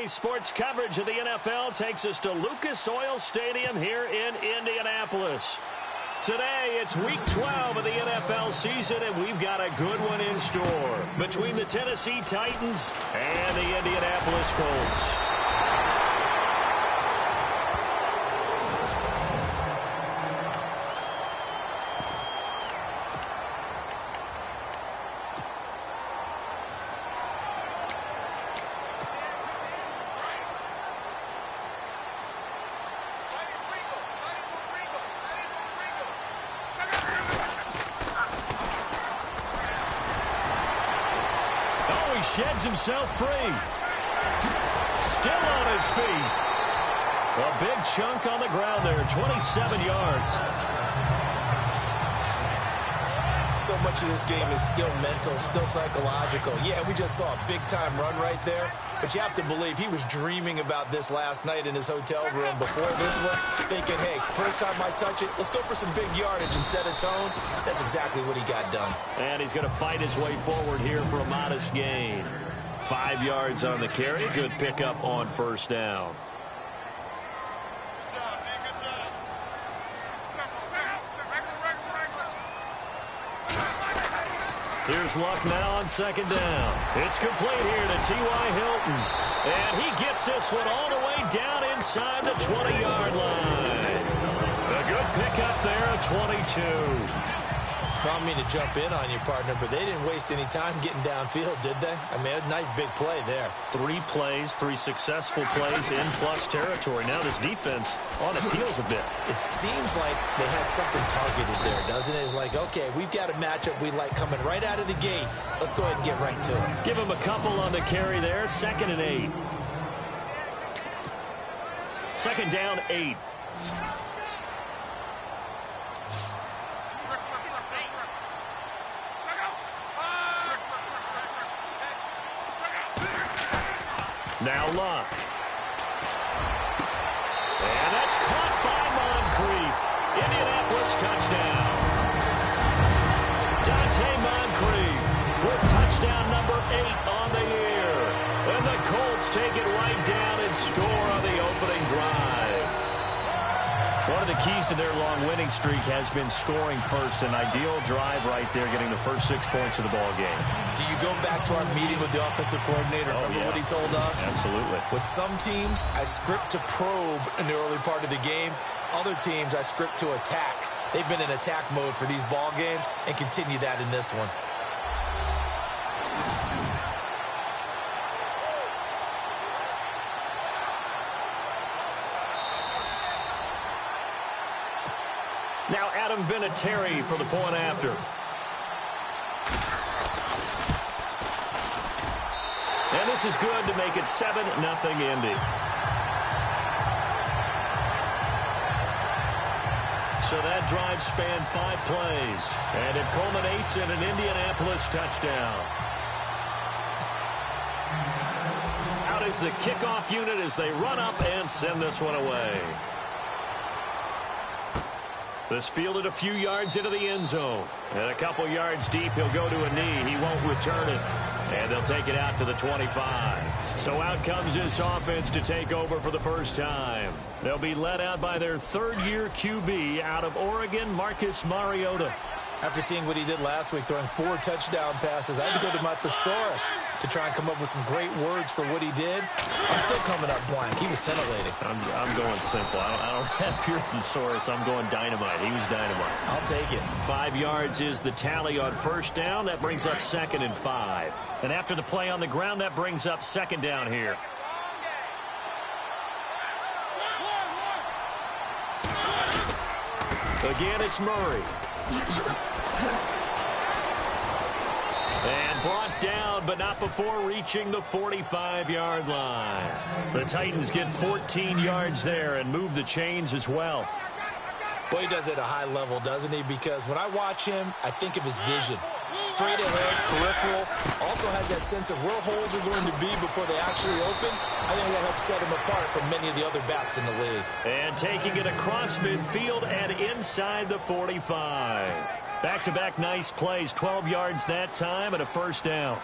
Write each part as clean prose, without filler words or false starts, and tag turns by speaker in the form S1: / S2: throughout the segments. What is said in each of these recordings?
S1: Today's sports coverage of the NFL takes us to Lucas Oil Stadium here in Indianapolis. Today, it's Week 12 of the NFL season, and we've got a good one in store between the Tennessee Titans and the Indianapolis Colts. Sheds himself free. Still on his feet. A big chunk on the ground there, 27 yards.
S2: So much of this game is still mental, still psychological. Yeah, we just saw a big-time run right there, but you have to believe he was dreaming about this last night in his hotel room before this one, thinking, hey, first time I touch it, let's go for some big yardage and set a tone. That's exactly what he got done.
S1: And he's going to fight his way forward here for a modest gain. 5 yards on the carry. Good pickup on first down. Here's Luck now on second down. It's complete here to T.Y. Hilton. And he gets this one all the way down inside the 20-yard line. A good pickup there at 22.
S2: I don't mean to jump in on you, partner, but they didn't waste any time getting downfield, did they? I mean, a nice big play there.
S1: 3 plays, 3 successful plays in plus territory. Now this defense on its heels a bit.
S2: It seems like they had something targeted there, doesn't it? It's like, okay, we've got a matchup we like coming right out of the gate. Let's go ahead and get right to it.
S1: Give him a couple on the carry there. 2nd and 8. 2nd down, 8. Now Luck. And that's caught by Moncrief. Indianapolis touchdown. Dante Moncrief with touchdown number 8 on the year. And the Colts take it right down and score on the opening drive. One of the keys to their long winning streak has been scoring first. An ideal drive right there, getting the first 6 points of the ball game.
S2: Do you go back to our meeting with the offensive coordinator? Remember what he told us?
S1: Absolutely.
S2: With some teams, I script to probe in the early part of the game. Other teams, I script to attack. They've been in attack mode for these ball games and continue that in this one.
S1: Now Adam Vinatieri for the point after. And this is good to make it 7-0 Indy. So that drive spanned 5 plays. And it culminates in an Indianapolis touchdown. Out is the kickoff unit as they run up and send this one away. This fielded a few yards into the end zone. And a couple yards deep, he'll go to a knee. He won't return it. And they'll take it out to the 25. So out comes this offense to take over for the first time. They'll be led out by their 3rd-year QB out of Oregon, Marcus Mariota.
S2: After seeing what he did last week, throwing 4 touchdown passes, I had to go to my thesaurus to try and come up with some great words for what he did. I'm still coming up blank. He was scintillating.
S1: I'm going simple. I don't have your thesaurus. I'm going dynamite. He was dynamite.
S2: I'll take it.
S1: 5 yards is the tally on first down. That brings up 2nd and 5. And after the play on the ground, that brings up 2nd down here. Again, it's Murray. And brought down, but not before reaching the 45-yard line. The Titans get 14 yards there and move the chains as well.
S2: Boy, he does it at a high level, doesn't he? Because when I watch him, I think of his vision. Straight ahead, peripheral. Also has that sense of where holes are going to be before they actually open. I think that helps set him apart from many of the other backs in the league.
S1: And taking it across midfield and inside the 45. Back-to-back nice plays, 12 yards that time and a first down.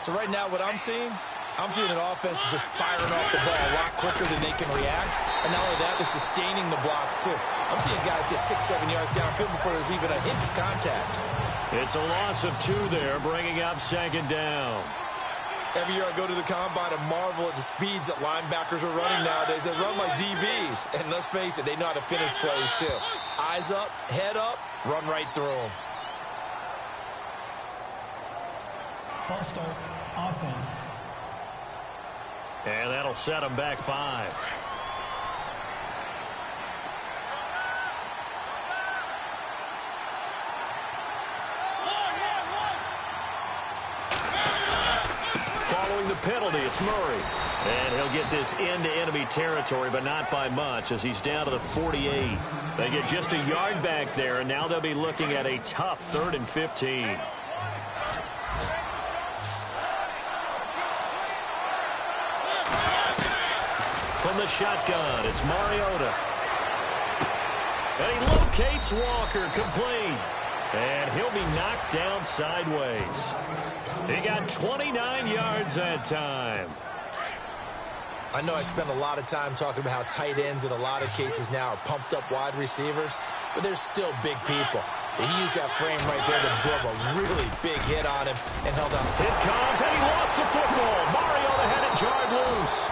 S2: So right now what I'm seeing, I'm seeing an offense just firing off the ball a lot quicker than they can react. And not only that, they're sustaining the blocks, too. I'm seeing guys get 6-7 yards downfield before there's even a hint of contact.
S1: It's a loss of 2 there, bringing up second down.
S2: Every year I go to the combine and marvel at the speeds that linebackers are running nowadays. They run like DBs. And let's face it, they know how to finish plays, too. Eyes up, head up, run right through them.
S3: False start, offense.
S1: And that'll set them back 5. Following the penalty, it's Murray. And he'll get this into enemy territory, but not by much, as he's down to the 48. They get just a yard back there, and now they'll be looking at a tough 3rd and 15. From the shotgun, it's Mariota. And he locates Walker, complete. And he'll be knocked down sideways. He got 29 yards that time.
S2: I know I spend a lot of time talking about how tight ends in a lot of cases now are pumped up wide receivers, but they're still big people. He used that frame right there to absorb a really big hit on him and held on.
S1: It comes, and he lost the football. Mariota had it jarred loose.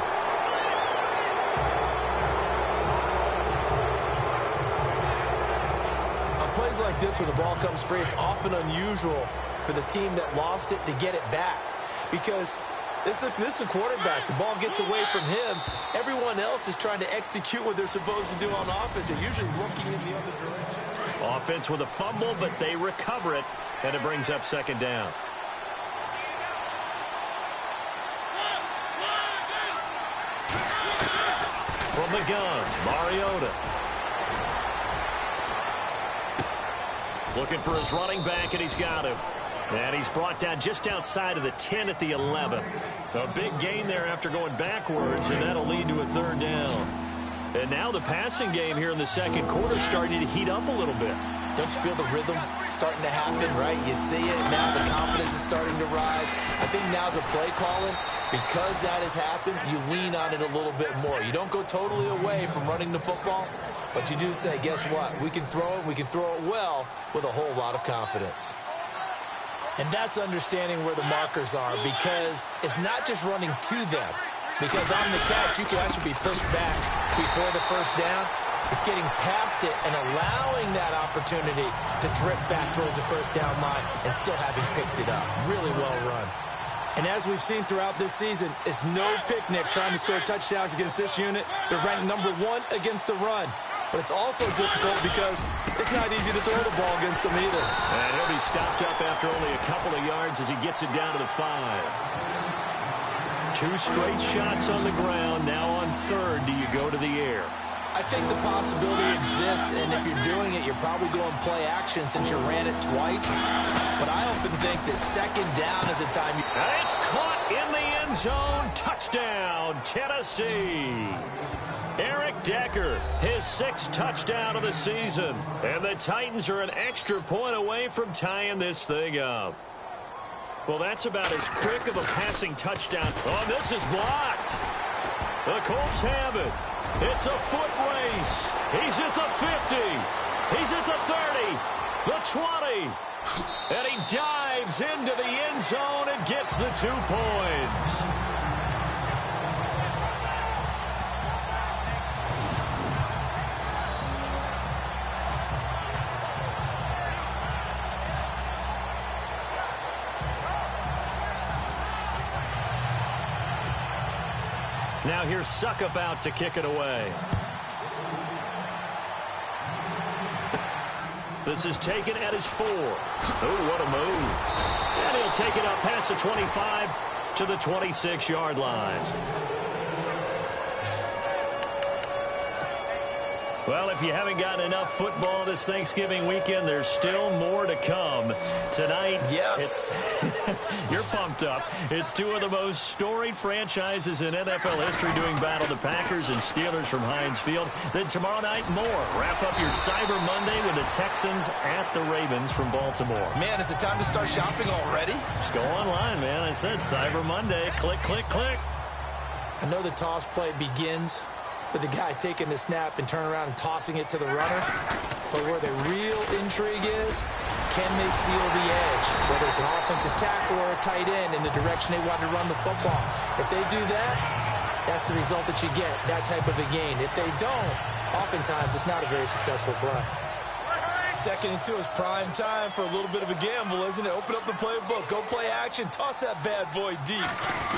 S2: Plays like this, when the ball comes free, it's often unusual for the team that lost it to get it back, because this is the quarterback. The ball gets away from him. Everyone else is trying to execute what they're supposed to do on offense. They're usually looking in the other direction.
S1: Offense with a fumble, but they recover it, and it brings up second down. From the gun, Mariota. Looking for his running back, and he's got him. And he's brought down just outside of the 10 at the 11. A big gain there after going backwards, and that'll lead to a 3rd down. And now the passing game here in the second quarter starting to heat up a little bit.
S2: Don't you feel the rhythm starting to happen, right? You see it now. The confidence is starting to rise. I think now's a play calling. Because that has happened, you lean on it a little bit more. You don't go totally away from running the football, but you do say, guess what? We can throw it well with a whole lot of confidence. And that's understanding where the markers are, because it's not just running to them. Because on the catch, you can actually be pushed back before the first down. It's getting past it and allowing that opportunity to drift back towards the first down line and still having picked it up. Really well run. And as we've seen throughout this season, it's no picnic trying to score touchdowns against this unit. They're ranked number 1 against the run. But it's also difficult because it's not easy to throw the ball against them either.
S1: And he'll be stopped up after only a couple of yards as he gets it down to the 5. 2 straight shots on the ground. Now on 3rd, do you go to the air?
S2: I think the possibility exists, and if you're doing it, you're probably going play action since you ran it twice. But I often think that second down is a time you...
S1: And it's caught in the end zone. Touchdown, Tennessee. Eric Decker, his 6th touchdown of the season. And the Titans are an extra point away from tying this thing up. Well, that's about as quick of a passing touchdown. Oh, this is blocked. The Colts have it. It's a foot race. He's at the 50. He's at the 30. The 20. And he dives into the end zone and gets the 2 points. Now here's Suckup out to kick it away. This is taken at his 4. Oh, what a move. And he'll take it up past the 25 to the 26-yard line. Well, if you haven't gotten enough football this Thanksgiving weekend, there's still more to come. Tonight,
S2: yes,
S1: you're pumped up. It's two of the most storied franchises in NFL history doing battle, the Packers and Steelers from Heinz Field. Then tomorrow night, more. Wrap up your Cyber Monday with the Texans at the Ravens from Baltimore.
S2: Man, is it time to start shopping already?
S1: Just go online, man. I said Cyber Monday. Click, click, click.
S2: I know the toss play begins with the guy taking the snap and turn around and tossing it to the runner. But where the real intrigue is, can they seal the edge? Whether it's an offensive tackle or a tight end in the direction they want to run the football. If they do that, that's the result that you get, that type of a gain. If they don't, oftentimes it's not a very successful play. 2nd and 2 is prime time for a little bit of a gamble, isn't it? Open up the playbook, go play action, toss that bad boy deep.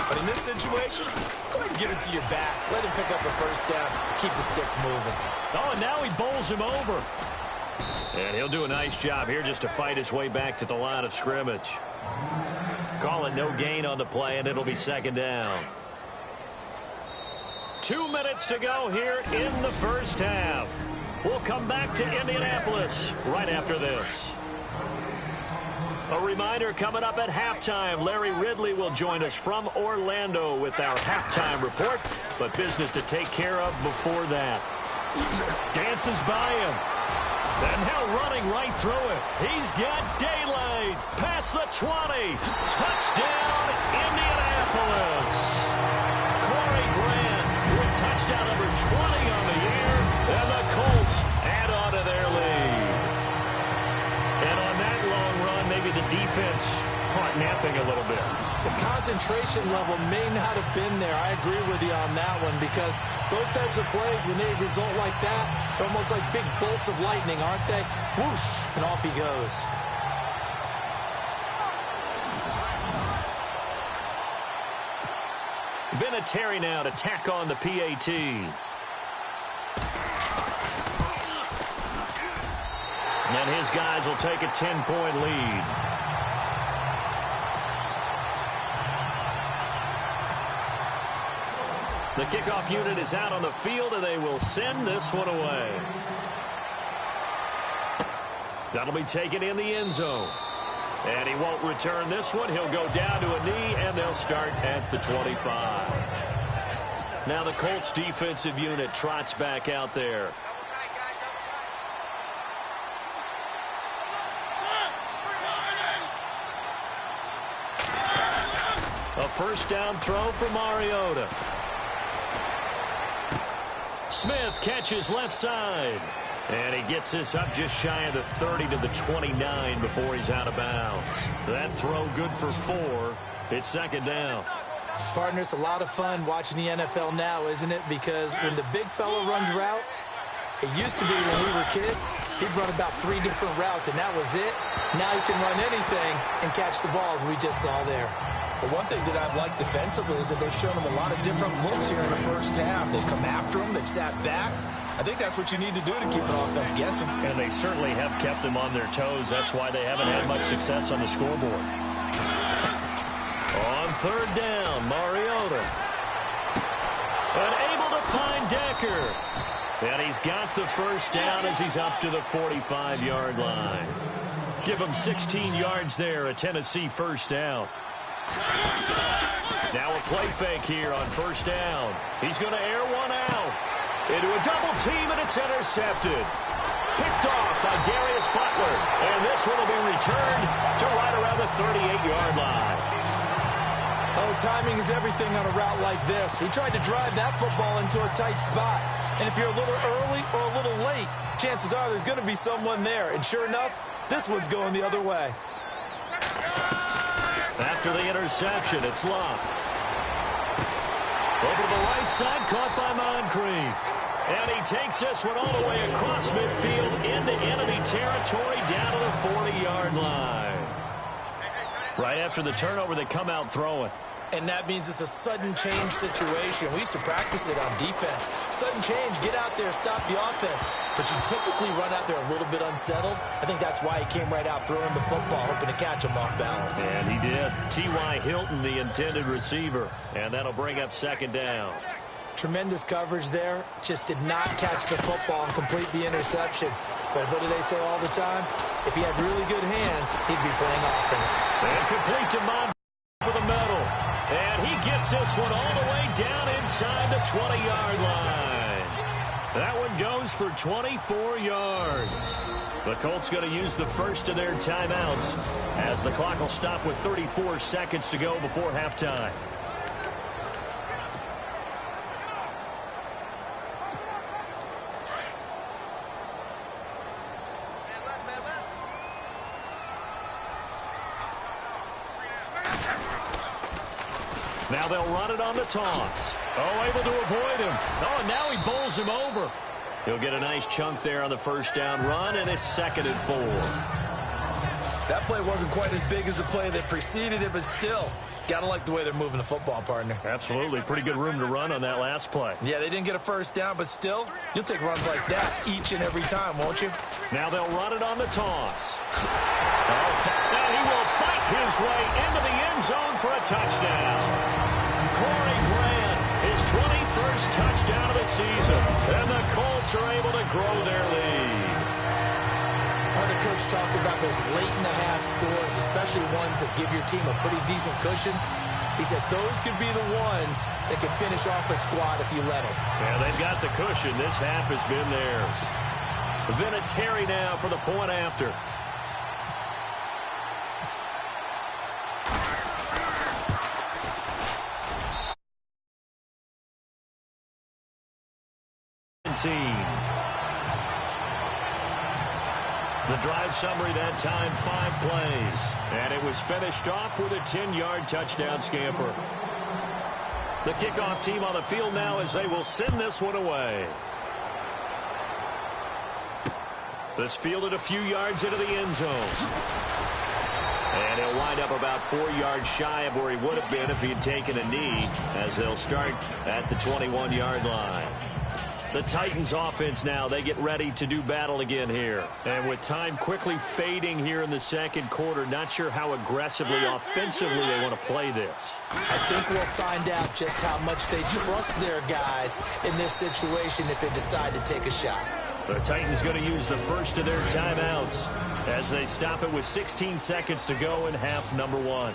S2: But in this situation, go ahead and give it to your back. Let him pick up a first down, keep the sticks moving.
S1: Oh, and now he bowls him over. And he'll do a nice job here just to fight his way back to the line of scrimmage. Call it no gain on the play, and it'll be 2nd down. 2 minutes to go here in the first half. We'll come back to Indianapolis right after this. A reminder coming up at halftime, Larry Ridley will join us from Orlando with our halftime report, but business to take care of before that. Dances by him. And now running right through it. He's got daylight. Past the 20. Touchdown, Indianapolis. Corey Grant with touchdown number 20 on the year. And the Colts add on to their lead. And on that long run, maybe the defense caught napping a little bit.
S2: The concentration level may not have been there. I agree with you on that one because those types of plays, when they result like that, they're almost like big bolts of lightning, aren't they? Whoosh, and off he goes.
S1: Vinatieri now to tack on the PAT. And his guys will take a 10-point lead. The kickoff unit is out on the field, and they will send this one away. That'll be taken in the end zone. And he won't return this one. He'll go down to a knee, and they'll start at the 25. Now the Colts defensive unit trots back out there. A first down throw for Mariota. Smith catches left side. And he gets this up just shy of the 30 to the 29 before he's out of bounds. That throw good for 4. It's 2nd down.
S2: Partner, it's a lot of fun watching the NFL now, isn't it? Because when the big fella runs routes, it used to be when we were kids, he'd run about 3 different routes, and that was it. Now he can run anything and catch the balls we just saw there.
S4: But one thing that I've liked defensively is that they've shown him a lot of different looks here in the first half. They've come after him. They've sat back. I think that's what you need to do to keep an offense guessing.
S1: And they certainly have kept them on their toes. That's why they haven't had much success on the scoreboard. On 3rd down, Mariota. And able to find Decker. And he's got the first down as he's up to the 45-yard line. Give him 16 yards there, a Tennessee first down. Now a play fake here on 1st down. He's going to air one out. Into a double team, and it's intercepted. Picked off by Darius Butler. And this one will be returned to right around the 38-yard line.
S2: Oh, timing is everything on a route like this. He tried to drive that football into a tight spot. And if you're a little early or a little late, chances are there's going to be someone there. And sure enough, this one's going the other way.
S1: After the interception, it's Locke. Over to the right side, caught by Moncrief. And he takes this one all the way across midfield into enemy territory down to the 40-yard line. Right after the turnover, they come out throwing.
S2: And that means it's a sudden change situation. We used to practice it on defense. Sudden change, get out there, stop the offense. But you typically run out there a little bit unsettled. I think that's why he came right out throwing the football, hoping to catch him off balance.
S1: And he did. T.Y. Hilton, the intended receiver. And that'll bring up 2nd down.
S2: tremendous coverage there. Just did not catch the football and complete the interception. But what do they say all the time? If he had really good hands, he'd be playing offense.
S1: And complete to Madden for the middle. And he gets this one all the way down inside the 20-yard line. That one goes for 24 yards. The Colts going to use the first of their timeouts as the clock will stop with 34 seconds to go before halftime. Now they'll run it on the toss. Oh, able to avoid him. Oh, and now he bowls him over. He'll get a nice chunk there on the first down run, and it's 2nd and 4.
S2: That play wasn't quite as big as the play that preceded it, but still, got to like the way they're moving the football, partner.
S1: Absolutely. Pretty good room to run on that last play.
S2: Yeah, they didn't get a first down, but still, you'll take runs like that each and every time, won't you?
S1: Now they'll run it on the toss. Now he will fight his way into the end zone for a touchdown. Corey Grant, his 21st touchdown of the season. And the Colts are able to grow their lead.
S2: Heard a coach talk about those late-in-the-half scores, especially ones that give your team a pretty decent cushion. He said those could be the ones that can finish off a squad if you let them.
S1: Yeah, they've got the cushion. This half has been theirs. Vinatieri now for the point after. The drive summary that time, 5 plays. And it was finished off with a 10-yard touchdown scamper. The kickoff team on the field now as they will send this one away. This fielded a few yards into the end zone. And he'll wind up about 4 yards shy of where he would have been if he had taken a knee, as they'll start at the 21-yard line. The Titans offense now, they get ready to do battle again here. And with time quickly fading here in the second quarter, not sure how aggressively, offensively they want to play this.
S2: I think we'll find out just how much they trust their guys in this situation if they decide to take a shot.
S1: The Titans going to use the first of their timeouts as they stop it with 16 seconds to go in half number 1.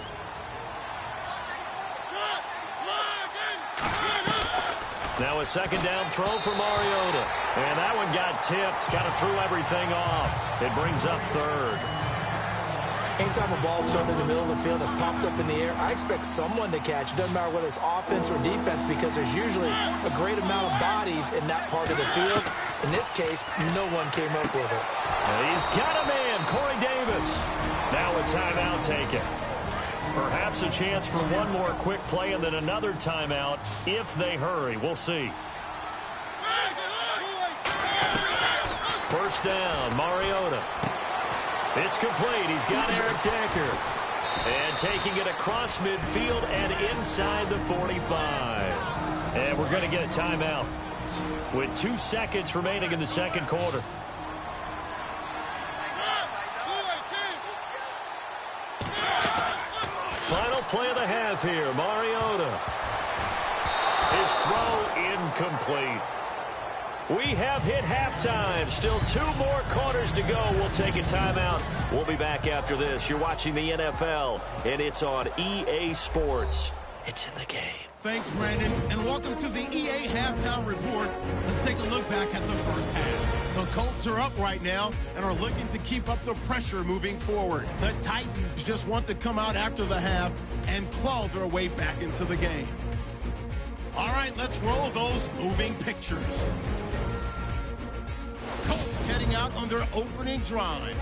S1: Now a second down throw for Mariota. And that one got tipped. Kind of threw everything off. It brings up 3rd.
S2: Anytime a ball's thrown in the middle of the field that's popped up in the air, I expect someone to catch. It doesn't matter whether it's offense or defense because there's usually a great amount of bodies in that part of the field. In this case, no one came up with it.
S1: And he's got a man, Corey Davis. Now a timeout taken. Perhaps a chance for one more quick play and then another timeout if they hurry. We'll see. First down, Mariota. It's complete. He's got Eric Decker. And taking it across midfield and inside the 45. And we're going to get a timeout with 2 seconds remaining in the second quarter. Final play of the half here. Mariota. His throw incomplete. We have hit halftime. Still 2 more quarters to go. We'll take a timeout. We'll be back after this. You're watching the NFL, and it's on EA Sports. It's in the game.
S5: Thanks, Brandon, and welcome to the EA Halftime Report. Let's take a look back at the first half. The Colts are up right now and are looking to keep up the pressure moving forward. The Titans just want to come out after the half and claw their way back into the game. All right, let's roll those moving pictures. Colts heading out on their opening drive.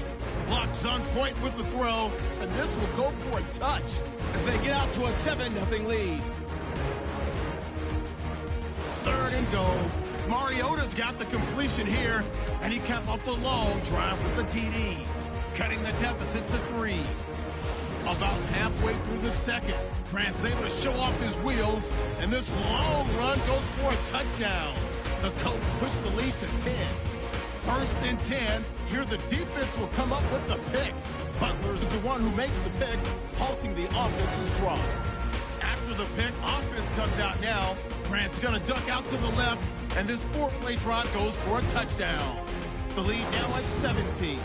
S5: Locks on point with the throw, and this will go for a touch as they get out to a 7-0 lead. 3rd and goal. Mariota's got the completion here, and he capped off the long drive with the TD, cutting the deficit to 3. About halfway through the second, Grant's able to show off his wheels, and this long run goes for a touchdown. The Colts push the lead to 10. 1st and 10. Here the defense will come up with the pick. Butler is the one who makes the pick, halting the offense's drive. After the pick, offense comes out now, Grant's going to duck out to the left, and this 4-play drive goes for a touchdown. The lead now at 17.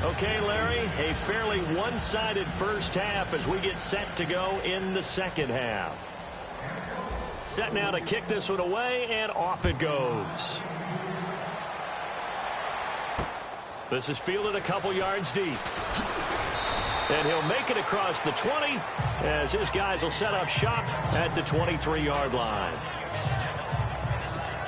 S1: Okay, Larry, a fairly one-sided first half as we get set to go in the second half. Set now to kick this one away, and off it goes. This is fielded a couple yards deep. And he'll make it across the 20 as his guys will set up shop at the 23-yard line.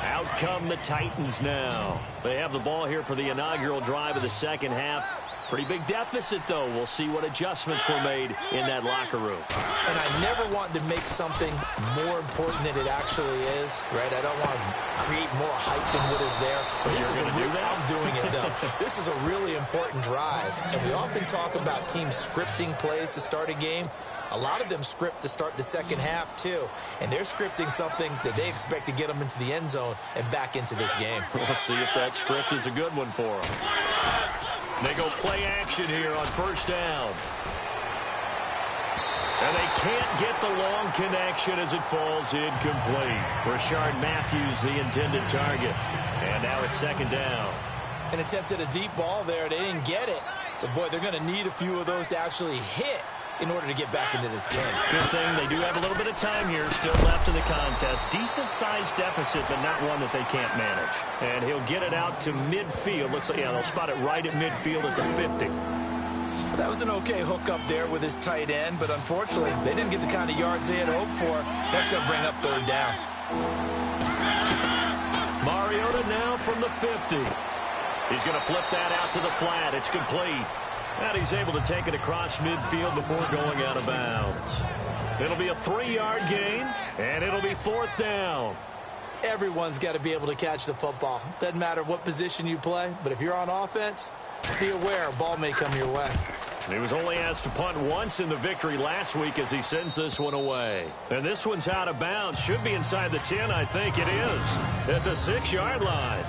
S1: Out come the Titans now. They have the ball here for the inaugural drive of the second half. Pretty big deficit, though. We'll see what adjustments were made in that locker room.
S2: And I never want to make something more important than it actually is, right? I don't want to create more hype than what is there. But this is I'm doing it, though. This is a really important drive. And we often talk about teams scripting plays to start a game. A lot of them script to start the second half, too. And they're scripting something that they expect to get them into the end zone and back into this game.
S1: We'll see if that script is a good one for them. They go play action here on first down. And they can't get the long connection as it falls incomplete. Rashard Matthews, the intended target. And now it's second down.
S2: And attempted a deep ball there. They didn't get it. But, boy, they're going to need a few of those to actually hit in order to get back into this game.
S1: Good thing they do have a little bit of time here still left in the contest. Decent-sized deficit, but not one that they can't manage. And he'll get it out to midfield. Looks like, yeah, they'll spot it right at midfield at the 50.
S2: That was an okay hook up there with his tight end, but unfortunately, they didn't get the kind of yards they had hoped for. That's going to bring up third down.
S1: Mariota now from the 50. He's going to flip that out to the flat. It's complete. And he's able to take it across midfield before going out of bounds. It'll be a 3-yard gain, and it'll be fourth down.
S2: Everyone's got to be able to catch the football. Doesn't matter what position you play, but if you're on offense, be aware a ball may come your way.
S1: He was only asked to punt once in the victory last week as he sends this one away. And this one's out of bounds. Should be inside the 10, I think it is, at the 6-yard line.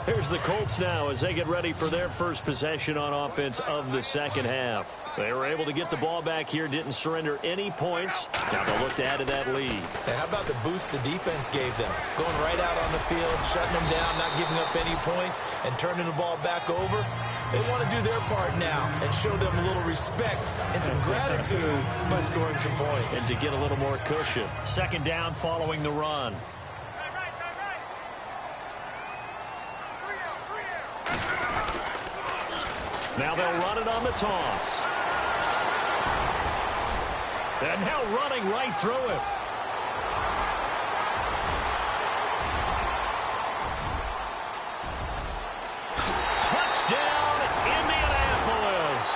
S1: Here's the Colts now as they get ready for their first possession on offense of the second half. They were able to get the ball back here, didn't surrender any points. Now they'll look to add to that lead.
S2: And how about the boost the defense gave them? Going right out on the field, shutting them down, not giving up any points, and turning the ball back over. They want to do their part now and show them a little respect and some gratitude by scoring some points.
S1: And to get a little more cushion. Second down following the run. Now they'll run it on the toss. And now running right through it. Touchdown, Indianapolis.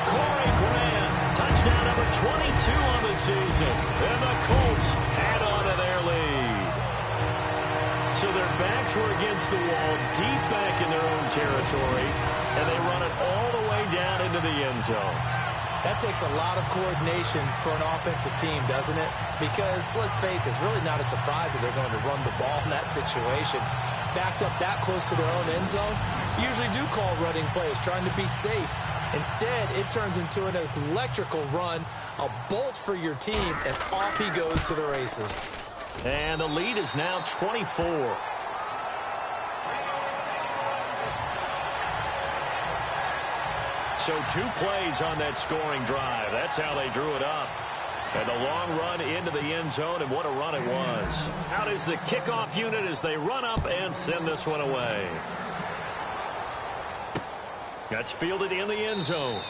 S1: Corey Grant, touchdown number 22 on the season. And the Colts add on to their lead. So their backs were against the wall, deep back in their own territory. And they run it all the way down into the end zone.
S2: That takes a lot of coordination for an offensive team, doesn't it? Because, let's face it, it's really not a surprise that they're going to run the ball in that situation. Backed up that close to their own end zone, usually do call running plays, trying to be safe. Instead, it turns into an electrical run, a bolt for your team, and off he goes to the races.
S1: And the lead is now 24. So 2 plays on that scoring drive. That's how they drew it up. And a long run into the end zone, and what a run it was. Out is the kickoff unit as they run up and send this one away. That's fielded in the end zone.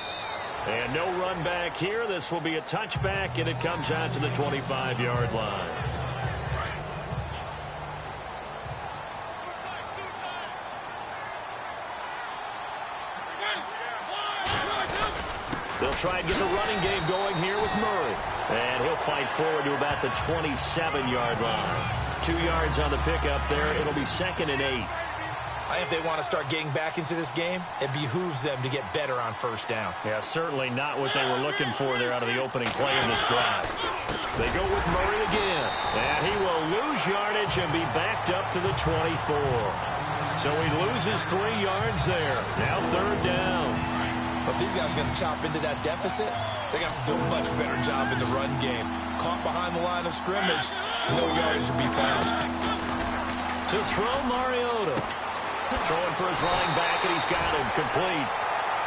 S1: And no run back here. This will be a touchback, and it comes out to the 25-yard line. They'll try and get the running game going here with Murray. And he'll fight forward to about the 27-yard line. 2 yards on the pickup there. It'll be 2nd and 8.
S2: I think if they want to start getting back into this game, it behooves them to get better on first down.
S1: Yeah, certainly not what they were looking for there out of the opening play in this drive. They go with Murray again. And he will lose yardage and be backed up to the 24. So he loses 3 yards there. Now third down.
S2: But if these guys are going to chop into that deficit, they got to do a much better job in the run game. Caught behind the line of scrimmage, no yardage to be found.
S1: To throw, Mariota. Throwing for his running back, and he's got him complete.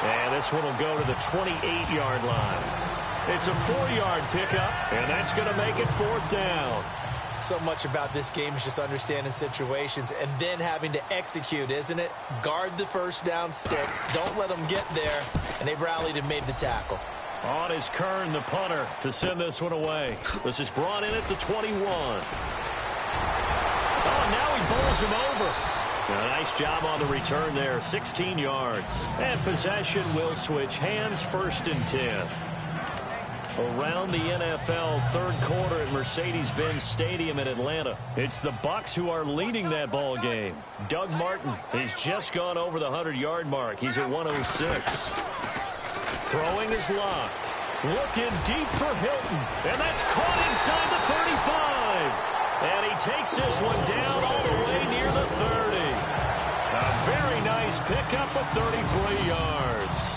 S1: And this one will go to the 28-yard line. It's a 4-yard pickup, and that's going to make it 4th down.
S2: So much about this game is just understanding situations and then having to execute, isn't it? Guard the first down sticks. Don't let them get there. And they rallied and made the tackle.
S1: On is Kern, the punter, to send this one away. This is brought in at the 21. Oh, now he bowls him over. A nice job on the return there, 16 yards. And possession will switch hands, 1st and 10. Around the NFL, 3rd quarter at Mercedes-Benz Stadium in Atlanta. It's the Bucs who are leading that ball game. Doug Martin has just gone over the 100-yard mark. He's at 106. Throwing his lock. Looking deep for Hilton. And that's caught inside the 35. And he takes this one down all the way near the 30. A very nice pickup of 33 yards.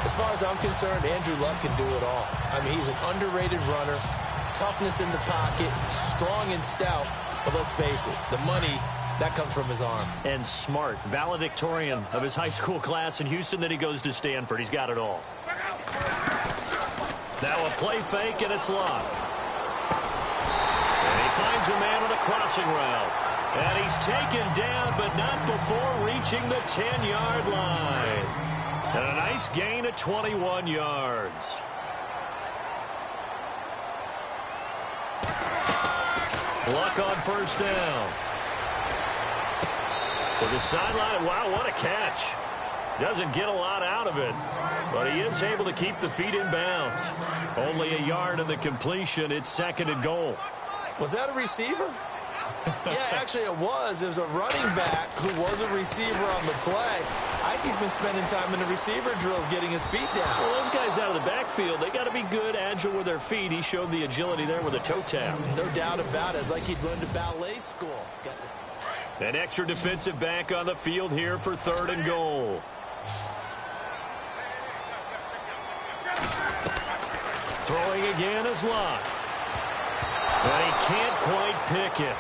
S2: As far as I'm concerned, Andrew Luck can do it all. I mean, he's an underrated runner, toughness in the pocket, strong and stout. But let's face it, the money, that comes from his arm.
S1: And smart, valedictorian of his high school class in Houston. Then he goes to Stanford. He's got it all. Now a play fake, and it's Luck. And he finds a man on a crossing route. And he's taken down, but not before reaching the 10-yard line. And a nice gain of 21 yards. Luck on 1st down. To the sideline. Wow, what a catch. Doesn't get a lot out of it, but he is able to keep the feet in bounds. Only a yard in the completion. It's 2nd and goal.
S2: Was that a receiver? Yeah, actually it was. It was a running back who was a receiver on the play. Ikey's been spending time in the receiver drills getting his feet down.
S1: Well, those guys out of the backfield, they got to be good, agile with their feet. He showed the agility there with a toe tap.
S2: No doubt about it. It's like he'd learned to ballet school.
S1: An extra defensive back on the field here for 3rd and goal. Throwing again is Luck. But he can't quite pick it.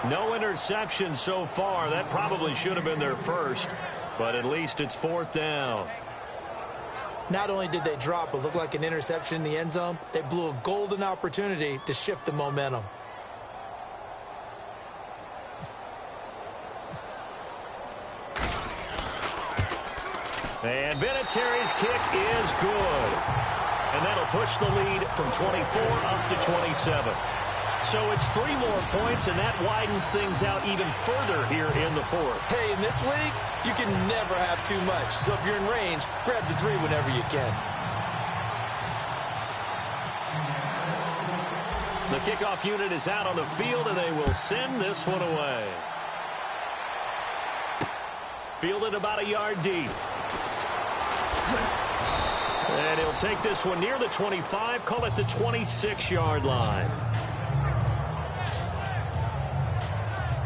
S1: No interception so far. That probably should have been their first, but at least it's 4th down.
S2: Not only did they drop what looked like an interception in the end zone, they blew a golden opportunity to shift the momentum.
S1: And Vinatieri's kick is good. And that'll push the lead from 24 up to 27. So it's 3 more points, and that widens things out even further here in the 4th.
S2: Hey, in this league, you can never have too much. So if you're in range, grab the 3 whenever you can.
S1: The kickoff unit is out on the field, and they will send this one away. Fielded about a yard deep. And he'll take this one near the 25, call it the 26-yard line.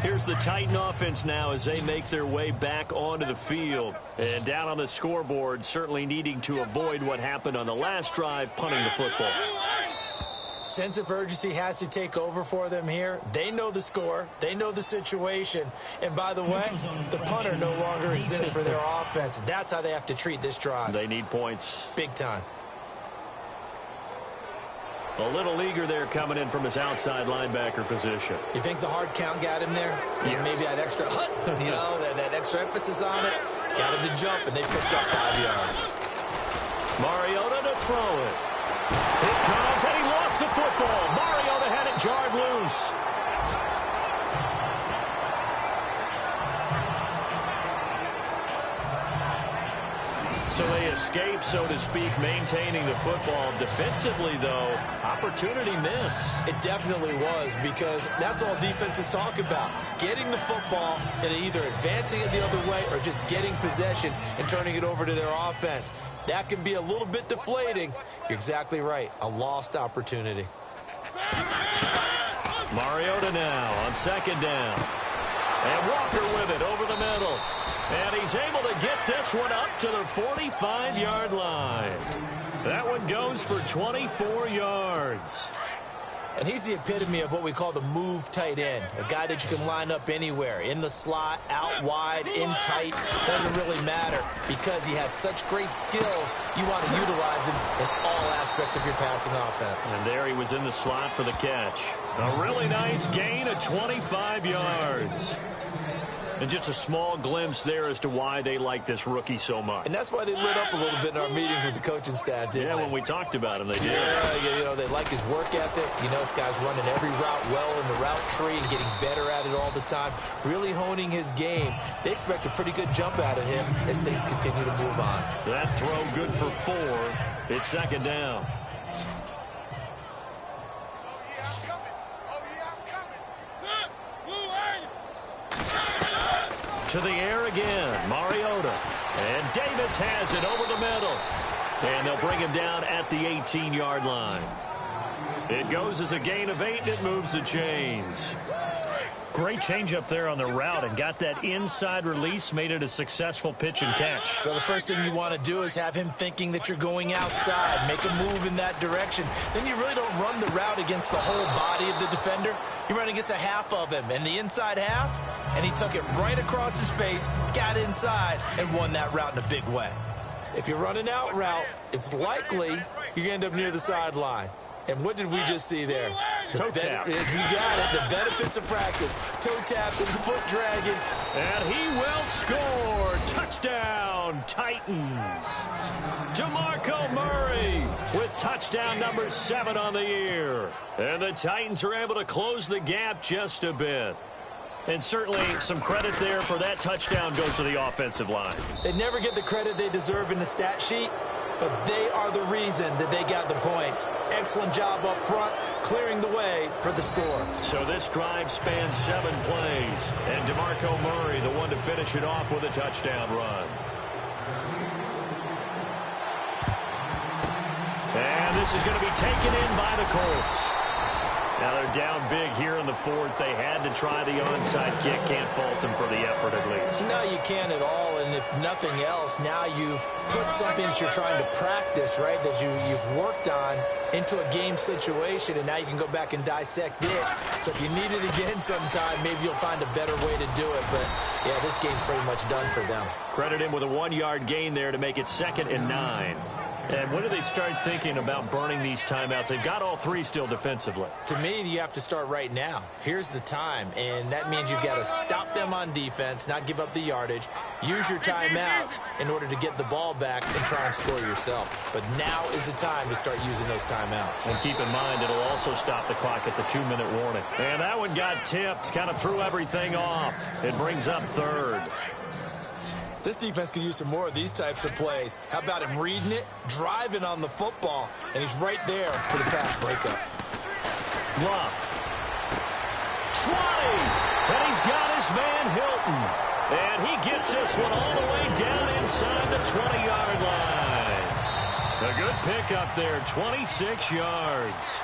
S1: Here's the Titan offense now as they make their way back onto the field. And down on the scoreboard, certainly needing to avoid what happened on the last drive, punting the football.
S2: Sense of urgency has to take over for them here. They know the score. They know the situation. And by the way, the punter no longer exists for their offense. That's how they have to treat this drive.
S1: They need points.
S2: Big time.
S1: A little eager there coming in from his outside linebacker position.
S2: You think the hard count got him there?
S1: Yes.
S2: Maybe that extra hut, you know, that extra emphasis on it. Got him to jump, and they picked up 5 yards.
S1: Mariota to throw it. It comes, and he lost the football. Mariota had it jarred loose. So they escape, so to speak, maintaining the football. Defensively, though, opportunity miss.
S2: It definitely was, because that's all defenses talk about. Getting the football and either advancing it the other way or just getting possession and turning it over to their offense. That can be a little bit deflating. You're exactly right. A lost opportunity.
S1: Mariota now on 2nd down. And Walker with it over the middle. And he's able to get this one up to the 45-yard line. That one goes for 24 yards.
S2: And he's the epitome of what we call the move tight end, a guy that you can line up anywhere, in the slot, out wide, in tight, doesn't really matter because he has such great skills. You want to utilize him in all aspects of your passing offense.
S1: And there he was in the slot for the catch. A really nice gain of 25 yards. And just a small glimpse there as to why they like this rookie so much.
S2: And that's why they lit up a little bit in our meetings with the coaching staff, didn't they?
S1: Yeah, when we talked about him, they did.
S2: Yeah, you know, they like his work ethic. You know, this guy's running every route well in the route tree and getting better at it all the time, really honing his game. They expect a pretty good jump out of him as things continue to move on.
S1: That throw good for 4. It's second down. To the air again, Mariota. And Davis has it over the middle. And they'll bring him down at the 18-yard line. It goes as a gain of 8, and it moves the chains. Great change up there on the route and got that inside release, made it a successful pitch and catch.
S2: Well, the first thing you want to do is have him thinking that you're going outside, make a move in that direction. Then you really don't run the route against the whole body of the defender. You run against a half of him, and the inside half, and he took it right across his face, got inside, and won that route in a big way. If you're running out route, it's likely you're going to end up near the sideline. And what did we just see there?
S1: Toe tap.
S2: You got it. The benefits of practice. Toe tapping, foot dragging.
S1: And he will score. Touchdown, Titans. DeMarco Murray with touchdown number 7 on the year. And the Titans are able to close the gap just a bit. And certainly some credit there for that touchdown goes to the offensive line.
S2: They never get the credit they deserve in the stat sheet, but they are the reason that they got the points. Excellent job up front, clearing the way for the score.
S1: So this drive spans 7 plays, and DeMarco Murray, the one to finish it off with a touchdown run. And this is going to be taken in by the Colts. Now they're down big here in the 4th. They had to try the onside kick. Can't fault them for the effort at least.
S2: No, you can't at all. And if nothing else, now you've put something that you're trying to practice, right, that you've worked on into a game situation, and now you can go back and dissect it. So if you need it again sometime, maybe you'll find a better way to do it. But, yeah, this game's pretty much done for them.
S1: Credit him with a 1-yard gain there to make it 2nd and 9. And when do they start thinking about burning these timeouts? They've got all 3 still defensively.
S2: To me, you have to start right now. Here's the time, and that means you've got to stop them on defense, not give up the yardage, use your timeouts in order to get the ball back and try and score yourself. But now is the time to start using those timeouts.
S1: And keep in mind, it'll also stop the clock at the 2-minute warning. And that one got tipped, kind of threw everything off. It brings up 3rd.
S2: This defense could use some more of these types of plays. How about him reading it, driving on the football, and he's right there for the pass breakup.
S1: Love. 20. And he's got his man Hilton. And he gets this one all the way down inside the 20-yard line. A good pickup there, 26 yards.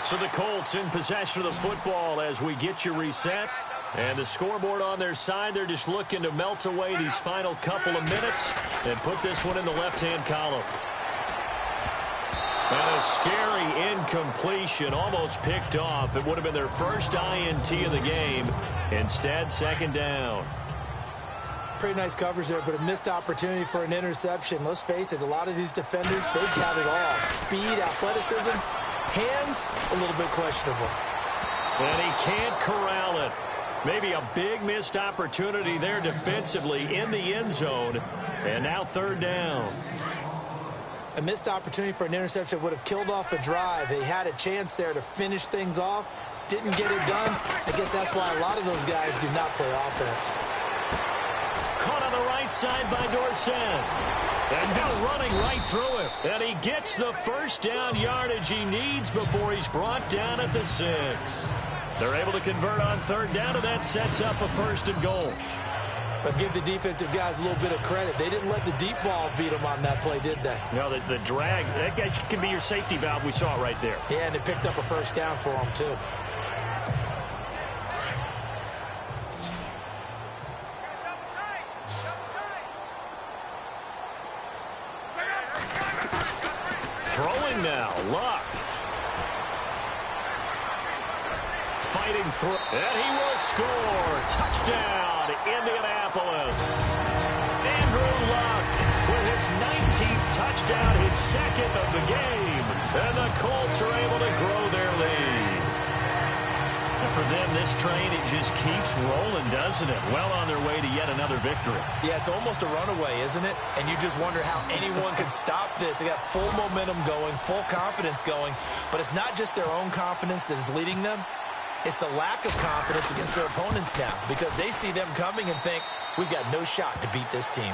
S1: So the Colts in possession of the football as we get you reset. And the scoreboard on their side, they're just looking to melt away these final couple of minutes and put this one in the left-hand column. And a scary incompletion, almost picked off. It would have been their first INT of the game. Instead, 2nd down.
S2: Pretty nice coverage there, but a missed opportunity for an interception. Let's face it, a lot of these defenders, they've got it all. Speed, athleticism, hands, a little bit questionable.
S1: And he can't corral it. Maybe a big missed opportunity there defensively in the end zone. And now 3rd down.
S2: A missed opportunity for an interception would have killed off a drive. They had a chance there to finish things off. Didn't get it done. I guess that's why a lot of those guys do not play offense.
S1: Caught on the right side by Dorsett. And now running right through him. And he gets the first down yardage he needs before he's brought down at the 6. They're able to convert on 3rd down, and that sets up a 1st and goal.
S2: But give the defensive guys a little bit of credit. They didn't let the deep ball beat them on that play, did they?
S1: No, the drag, that guy can be your safety valve. We saw it right there.
S2: Yeah, and they picked up a 1st down for them, too.
S1: Throwing now, Luck. Fighting through, and he will score. Touchdown, Indianapolis. Andrew Luck with his 19th touchdown, his second of the game. And the Colts are able to grow their lead. And for them, this train, it just keeps rolling, doesn't it? Well on their way to yet another victory.
S2: Yeah, it's almost a runaway, isn't it? And you just wonder how anyone could stop this. They got full momentum going, full confidence going. But it's not just their own confidence that is leading them. It's the lack of confidence against their opponents now, because they see them coming and think, we've got no shot to beat this team.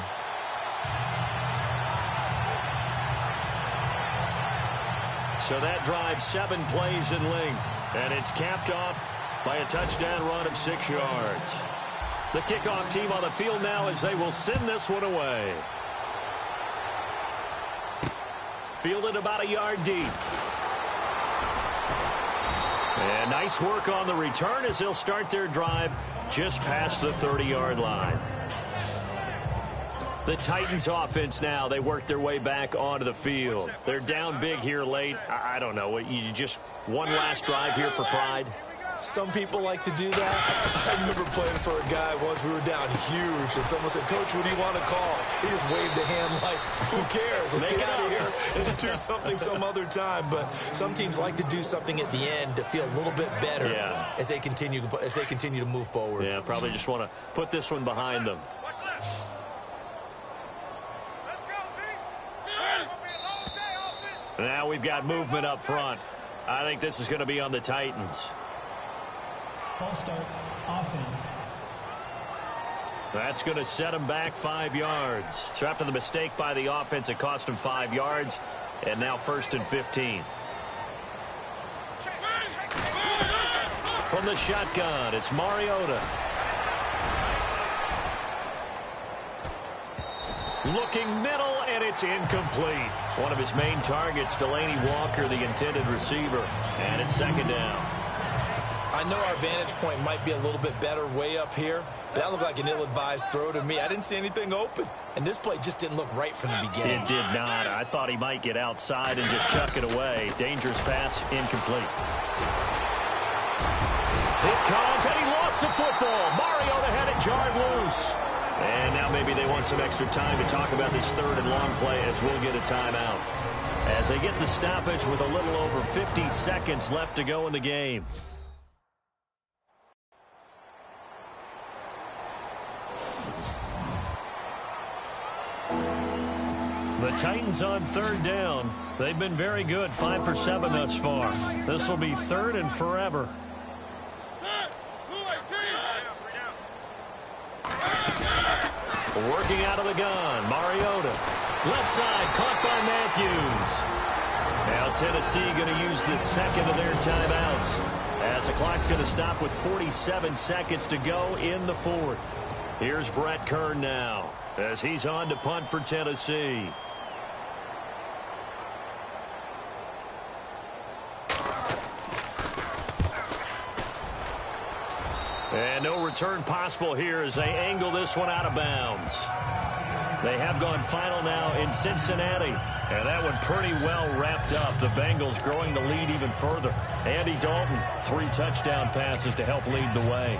S1: So that drive 7 plays in length, and it's capped off by a touchdown run of 6 yards. The kickoff team on the field now as they will send this one away. Fielded about a yard deep. And nice work on the return as they'll start their drive just past the 30-yard line. The Titans offense now, they work their way back onto the field. They're down big here late. I don't know. You just one last drive here for pride?
S2: Some people like to do that. I remember playing for a guy once. We were down huge, and someone said, Coach, what do you want to call? He just waved a hand like, who cares? Let's get out of here and do something some other time. But some teams like to do something at the end to feel a little bit better as they continue to move forward.
S1: Yeah, probably just want to put this one behind them. Now we've got movement up front. I think this is going to be on the Titans.
S3: False start, offense.
S1: That's going to set them back 5 yards. So after the mistake by the offense, it cost them 5 yards. And now 1st and 15. From the shotgun, it's Mariota. Looking middle, and it's incomplete. One of his main targets, Delaney Walker, the intended receiver. And it's 2nd down.
S2: I know our vantage point might be a little bit better way up here, but that looked like an ill-advised throw to me. I didn't see anything open, and this play just didn't look right from the beginning.
S1: It did not. I thought he might get outside and just chuck it away. Dangerous pass, incomplete. It comes, and he lost the football. Mariota had it jarred loose. And now maybe they want some extra time to talk about this 3rd and long play as we'll get a timeout. As they get the stoppage with a little over 50 seconds left to go in the game. The Titans on 3rd down. They've been very good, 5 for 7 thus far. This will be 3rd and forever. Working out of the gun, Mariota. Left side, caught by Matthews. Now Tennessee going to use the 2nd of their timeouts, as the clock's going to stop with 47 seconds to go in the 4th. Here's Brett Kern now, as he's on to punt for Tennessee. And no return possible here as they angle this one out of bounds. They have gone final now in Cincinnati. And that one pretty well wrapped up. The Bengals growing the lead even further. Andy Dalton, 3 touchdown passes to help lead the way.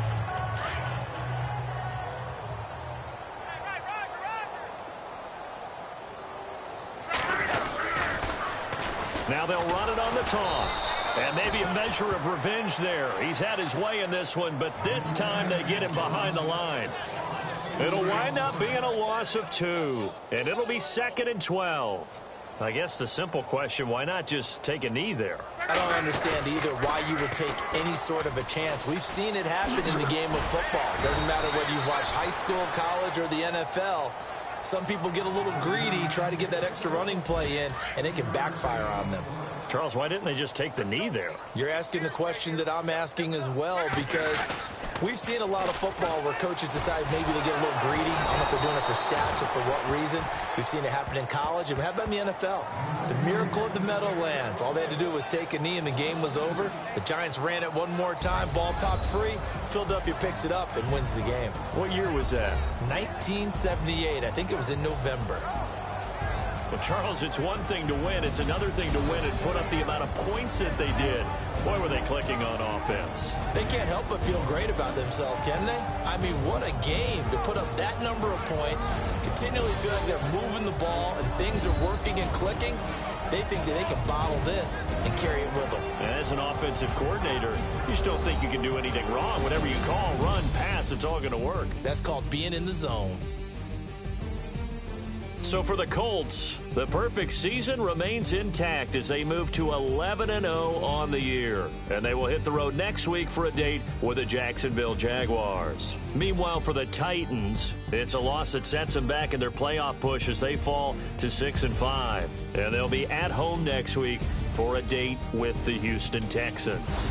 S1: Now they'll run it on the toss. And maybe a measure of revenge there. He's had his way in this one, but this time they get him behind the line. It'll wind up being a loss of 2. And it'll be 2nd and 12. I guess the simple question, why not just take a knee there?
S2: I don't understand either why you would take any sort of a chance. We've seen it happen in the game of football. It doesn't matter whether you watch high school, college, or the NFL. Some people get a little greedy, try to get that extra running play in, and it can backfire on them.
S1: Charles, why didn't they just take the knee there?
S2: You're asking the question that I'm asking as well, because we've seen a lot of football where coaches decide maybe they get a little greedy. I don't know if they're doing it for stats or for what reason. We've seen it happen in college, and how about in the NFL? The miracle of the Meadowlands. All they had to do was take a knee, and the game was over. The Giants ran it one more time, ball popped free. Philadelphia picks it up and wins the game.
S1: What year was that?
S2: 1978. I think it was in November.
S1: Well, Charles, it's one thing to win. It's another thing to win and put up the amount of points that they did. Boy, were they clicking on offense.
S2: They can't help but feel great about themselves, can they? I mean, what a game to put up that number of points, continually feel like they're moving the ball and things are working and clicking. They think that they can bottle this and carry it with them.
S1: And as an offensive coordinator, you just don't think you can do anything wrong. Whatever you call, run, pass, it's all going to work.
S2: That's called being in the zone.
S1: So for the Colts, the perfect season remains intact as they move to 11-0 on the year. And they will hit the road next week for a date with the Jacksonville Jaguars. Meanwhile, for the Titans, it's a loss that sets them back in their playoff push as they fall to 6-5. And they'll be at home next week for a date with the Houston Texans.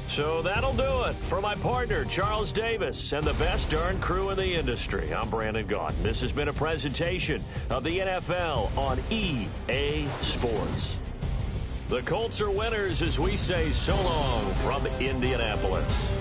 S1: So that'll do it. For my partner, Charles Davis, and the best darn crew in the industry, I'm Brandon Gaudin. This has been a presentation of the NFL on EA Sports. The Colts are winners as we say so long from Indianapolis.